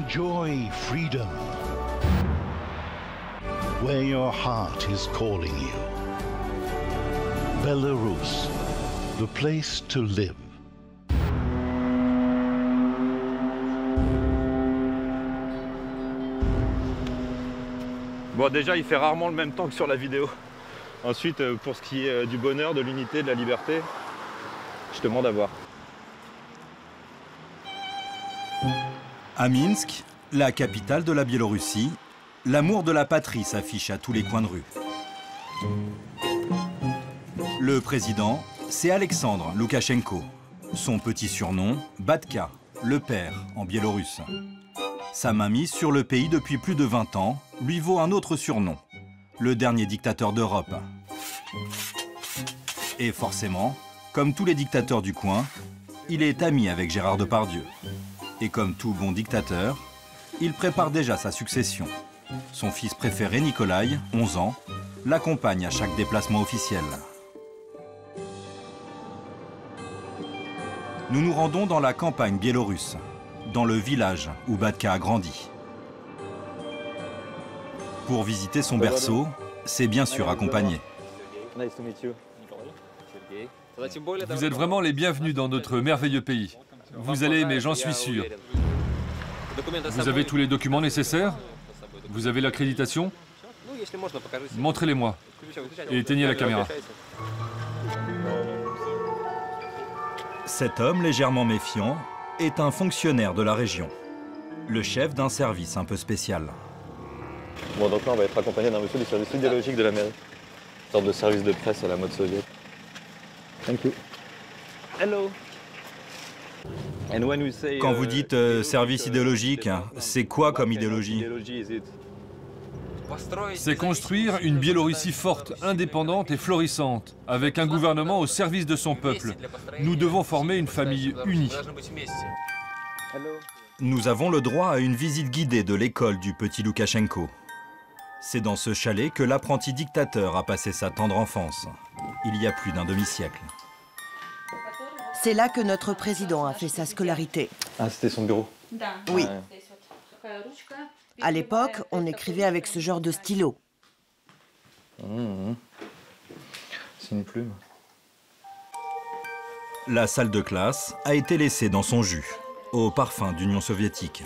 Enjoy freedom where your heart is calling you. Belarus, the place to live. Bon, déjà, il fait rarement le même temps que sur la vidéo. Ensuite, pour ce qui est du bonheur, de l'unité, de la liberté, je te demande à voir. À Minsk, la capitale de la Biélorussie, l'amour de la patrie s'affiche à tous les coins de rue. Le président, c'est Alexandre Loukachenko. Son petit surnom, Batka, le père en biélorusse. Sa mainmise sur le pays depuis plus de 20 ans lui vaut un autre surnom, le dernier dictateur d'Europe. Et forcément, comme tous les dictateurs du coin, il est ami avec Gérard Depardieu. Et comme tout bon dictateur, il prépare déjà sa succession. Son fils préféré, Nikolai, 11 ans, l'accompagne à chaque déplacement officiel. Nous nous rendons dans la campagne biélorusse, dans le village où Batka a grandi. Pour visiter son berceau, c'est bien sûr accompagné. Vous êtes vraiment les bienvenus dans notre merveilleux pays. Vous allez aimer, j'en suis sûr. Vous avez tous les documents nécessaires? Vous avez l'accréditation? Montrez-les-moi. Et éteignez la caméra. Cet homme légèrement méfiant est un fonctionnaire de la région, le chef d'un service un peu spécial. Bon, donc là, on va être accompagné d'un monsieur du service idéologique de la mairie. Une sorte de service de presse à la mode soviétique. Thank you. Hello. Quand vous dites service idéologique, c'est quoi comme idéologie? C'est construire une Biélorussie forte, indépendante et florissante, avec un gouvernement au service de son peuple. Nous devons former une famille unie. Nous avons le droit à une visite guidée de l'école du petit Loukachenko. C'est dans ce chalet que l'apprenti dictateur a passé sa tendre enfance, il y a plus d'un demi-siècle. C'est là que notre président a fait sa scolarité. Ah, c'était son bureau? Oui. À l'époque, on écrivait avec ce genre de stylo. C'est une plume. La salle de classe a été laissée dans son jus, au parfum d'Union soviétique.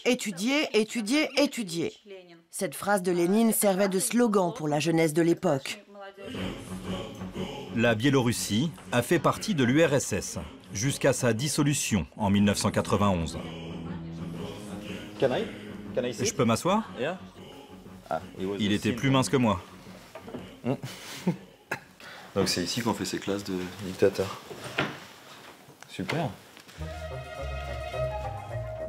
Étudier, étudier, étudier. Cette phrase de Lénine servait de slogan pour la jeunesse de l'époque. La Biélorussie a fait partie de l'URSS jusqu'à sa dissolution en 1991. Je peux m'asseoir? Il était plus mince que moi. Donc c'est ici qu'on fait ses classes de dictateur. Super.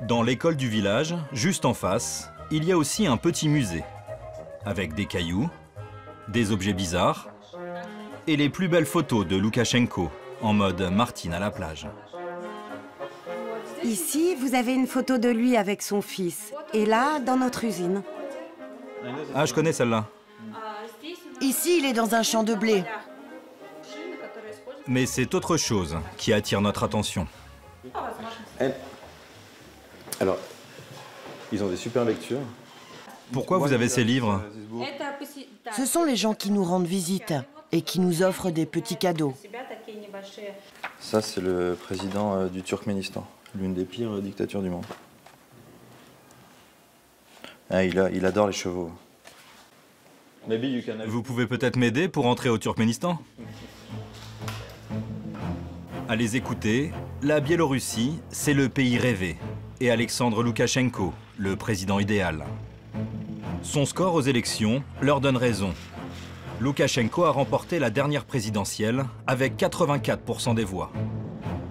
Dans l'école du village, juste en face, il y a aussi un petit musée, avec des cailloux, des objets bizarres et les plus belles photos de Loukachenko, en mode Martine à la plage. Ici, vous avez une photo de lui avec son fils. Et là, dans notre usine. Ah, je connais celle-là. Ici, il est dans un champ de blé. Mais c'est autre chose qui attire notre attention. Alors, ils ont des super lectures. Pourquoi vous avez ces livres? Ce sont les gens qui nous rendent visite et qui nous offrent des petits cadeaux. Ça, c'est le président du Turkménistan, l'une des pires dictatures du monde. Ah, il adore les chevaux. Vous pouvez peut-être m'aider pour entrer au Turkménistan? À les écouter, la Biélorussie, c'est le pays rêvé. Et Alexandre Loukachenko, le président idéal. Son score aux élections leur donne raison. Loukachenko a remporté la dernière présidentielle avec 84% des voix.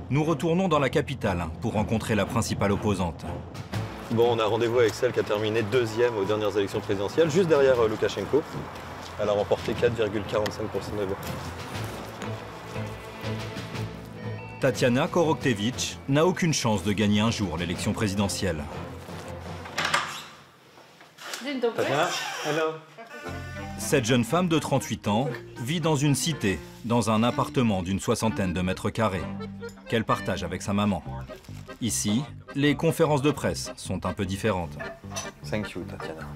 Nous retournons dans la capitale pour rencontrer la principale opposante. Bon, on a rendez-vous avec celle qui a terminé deuxième aux dernières élections présidentielles, juste derrière Loukachenko. Elle a remporté 4,45% des voix. Tatiana Koroktevich n'a aucune chance de gagner un jour l'élection présidentielle. Tatiana, hello. Cette jeune femme de 38 ans vit dans une cité, dans un appartement d'une 60aine de mètres carrés, qu'elle partage avec sa maman. Ici, les conférences de presse sont un peu différentes. Thank you, Tatiana.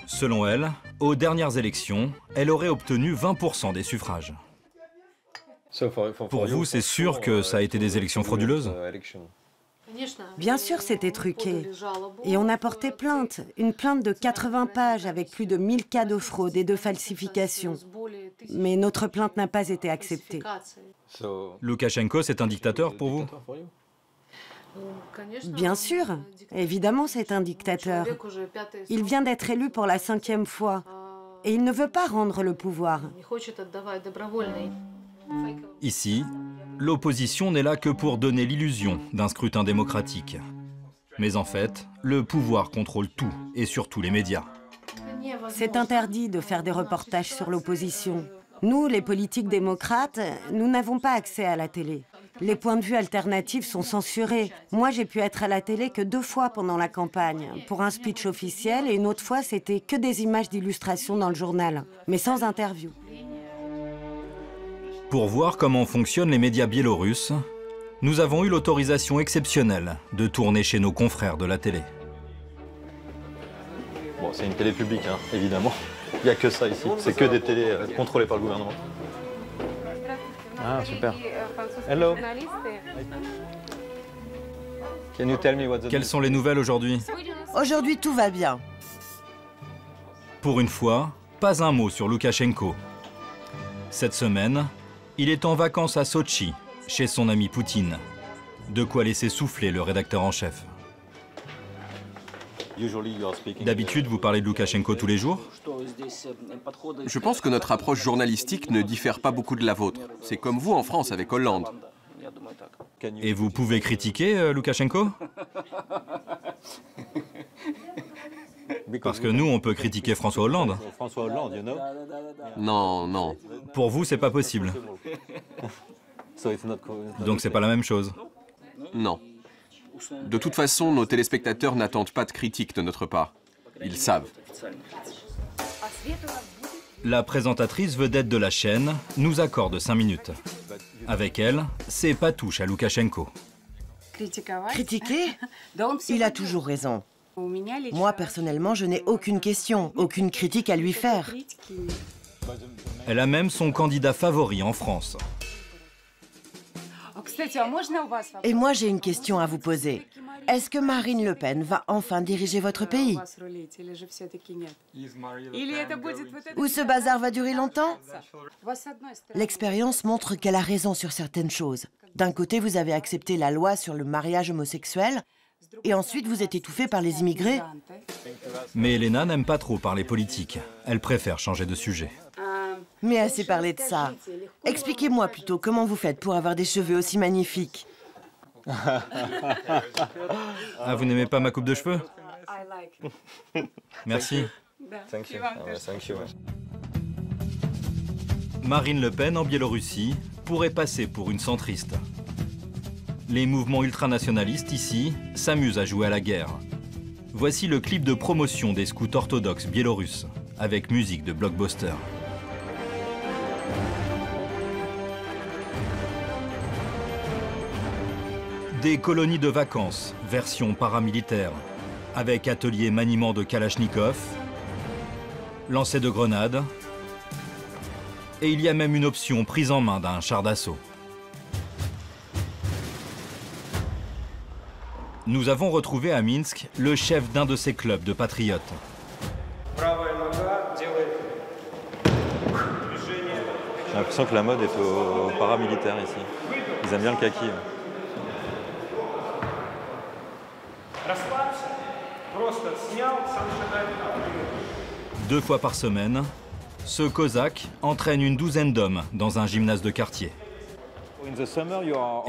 Selon elle, aux dernières élections, elle aurait obtenu 20% des suffrages. Pour vous, c'est sûr que ça a été des élections frauduleuses? Bien sûr, c'était truqué. Et on a porté plainte, une plainte de 80 pages avec plus de 1000 cas de fraude et de falsification. Mais notre plainte n'a pas été acceptée. Loukachenko, c'est un dictateur pour vous? Bien sûr, évidemment c'est un dictateur. Il vient d'être élu pour la 5e fois. Et il ne veut pas rendre le pouvoir. Ici, l'opposition n'est là que pour donner l'illusion d'un scrutin démocratique. Mais en fait, le pouvoir contrôle tout, et surtout les médias. C'est interdit de faire des reportages sur l'opposition. Nous, les politiques démocrates, nous n'avons pas accès à la télé. Les points de vue alternatifs sont censurés. Moi, j'ai pu être à la télé que 2 fois pendant la campagne, pour un speech officiel, et une autre fois, c'était que des images d'illustration dans le journal, mais sans interview. Pour voir comment fonctionnent les médias biélorusses, nous avons eu l'autorisation exceptionnelle de tourner chez nos confrères de la télé. Bon, c'est une télé publique, hein, évidemment. Il n'y a que ça ici. C'est que des télés contrôlées par le gouvernement. Ah, super. Hello. Can you tell me what's the Quelles sont les nouvelles aujourd'hui? Aujourd'hui, tout va bien. Pour une fois, pas un mot sur Loukachenko. Cette semaine, il est en vacances à Sotchi, chez son ami Poutine. De quoi laisser souffler le rédacteur en chef. D'habitude, vous parlez de Loukachenko tous les jours? Je pense que notre approche journalistique ne diffère pas beaucoup de la vôtre. C'est comme vous en France avec Hollande. Et vous pouvez critiquer Loukachenko? Parce que nous, on peut critiquer François Hollande. François Hollande, you know? Non, non. Pour vous, c'est pas possible. Donc c'est pas la même chose. Non. De toute façon, nos téléspectateurs n'attendent pas de critiques de notre part. Ils savent. La présentatrice vedette de la chaîne nous accorde 5 minutes. Avec elle, c'est pas touche à Loukachenko. Critiquer? Il a toujours raison. Moi, personnellement, je n'ai aucune question, aucune critique à lui faire. Elle a même son candidat favori en France. Et moi, j'ai une question à vous poser. Est-ce que Marine Le Pen va enfin diriger votre pays? Ou ce bazar va durer longtemps? L'expérience montre qu'elle a raison sur certaines choses. D'un côté, vous avez accepté la loi sur le mariage homosexuel, et ensuite vous êtes étouffé par les immigrés. Mais Elena n'aime pas trop parler politique. Elle préfère changer de sujet. Mais assez parlé de ça. Expliquez-moi plutôt comment vous faites pour avoir des cheveux aussi magnifiques. Ah, vous n'aimez pas ma coupe de cheveux? Merci. Thank you. Thank you. Marine Le Pen en Biélorussie pourrait passer pour une centriste. Les mouvements ultranationalistes ici s'amusent à jouer à la guerre. Voici le clip de promotion des scouts orthodoxes biélorusses, avec musique de blockbuster. Des colonies de vacances, version paramilitaire, avec atelier maniement de Kalachnikov, lancer de grenades, et il y a même une option prise en main d'un char d'assaut. Nous avons retrouvé à Minsk le chef d'un de ces clubs de patriotes. J'ai l'impression que la mode est au paramilitaire ici. Ils aiment bien le kaki. 2 fois par semaine, ce cosaque entraîne une douzaine d'hommes dans un gymnase de quartier.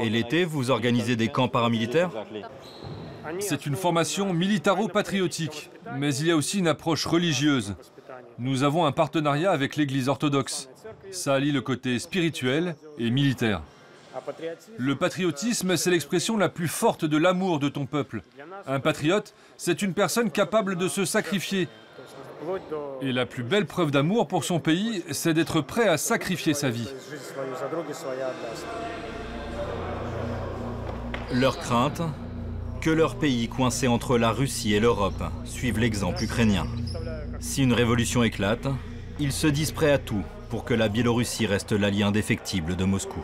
Et l'été, vous organisez des camps paramilitaires? C'est une formation militaro-patriotique, mais il y a aussi une approche religieuse. Nous avons un partenariat avec l'Église orthodoxe. Ça allie le côté spirituel et militaire. Le patriotisme, c'est l'expression la plus forte de l'amour de ton peuple. Un patriote, c'est une personne capable de se sacrifier. Et la plus belle preuve d'amour pour son pays, c'est d'être prêt à sacrifier sa vie. Leur crainte, que leur pays coincé entre la Russie et l'Europe suive l'exemple ukrainien. Si une révolution éclate, ils se disent prêts à tout pour que la Biélorussie reste l'allié indéfectible de Moscou.